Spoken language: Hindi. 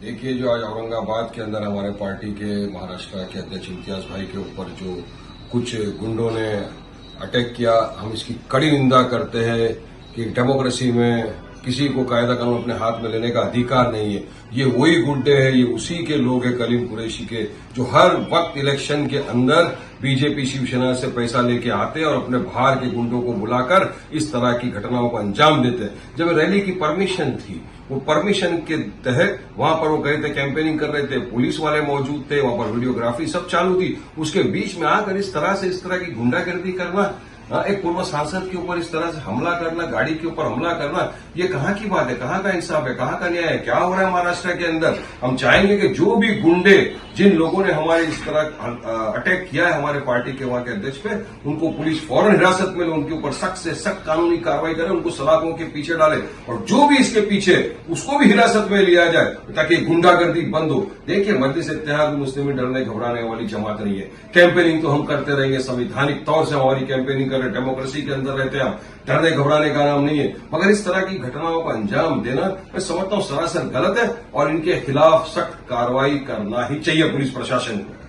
देखिए, जो आज औरंगाबाद के अंदर हमारे पार्टी के महाराष्ट्र के अध्यक्ष इम्तियाज भाई के ऊपर जो कुछ गुंडों ने अटैक किया, हम इसकी कड़ी निंदा करते हैं कि डेमोक्रेसी में किसी को कायदा कानून अपने हाथ में लेने का अधिकार नहीं है। ये वही गुंडे हैं, ये उसी के लोग हैं कलीम कुरैशी के, जो हर वक्त इलेक्शन के अंदर बीजेपी शिवसेना से पैसा लेके आते हैं और अपने बाहर के गुंडों को बुलाकर इस तरह की घटनाओं को अंजाम देते हैं। जब रैली की परमिशन थी, वो परमिशन के तहत वहां पर वो गए थे, कैंपेनिंग कर रहे थे, पुलिस वाले मौजूद थे, वहां पर वीडियोग्राफी सब चालू थी। उसके बीच में आकर इस तरह की गुंडागर्दी करना, एक पूर्व सांसद के ऊपर इस तरह से हमला करना, गाड़ी के ऊपर हमला करना, ये कहां की बात है, कहां का इंसाफ है, कहां का न्याय है, क्या हो रहा है महाराष्ट्र के अंदर। हम चाहेंगे कि जो भी गुंडे, जिन लोगों ने हमारे इस तरह अटैक किया है हमारे पार्टी के वहां के अध्यक्ष पे, उनको पुलिस फौरन हिरासत में ले, उनके ऊपर सख्त से सख्त कानूनी कार्रवाई करे, उनको सलाखों के पीछे डाले और जो भी इसके पीछे उसको भी हिरासत में लिया जाए ताकि गुंडागर्दी बंद हो। देखिए, मजलिस इत्तेहाद मुस्लिमीन डरने घबराने वाली जमात नहीं है। कैंपेनिंग तो हम करते रहेंगे, संवैधानिक तौर से हमारी कैंपेनिंग कर रहे, डेमोक्रेसी के अंदर रहते हैं हम, डरने घबराने का नाम नहीं है। मगर इस तरह की घटनाओं को अंजाम देना मैं समझता हूं सरासर गलत है और इनके खिलाफ सख्त कार्रवाई करना ही चाहिए पुलिस प्रशासन को।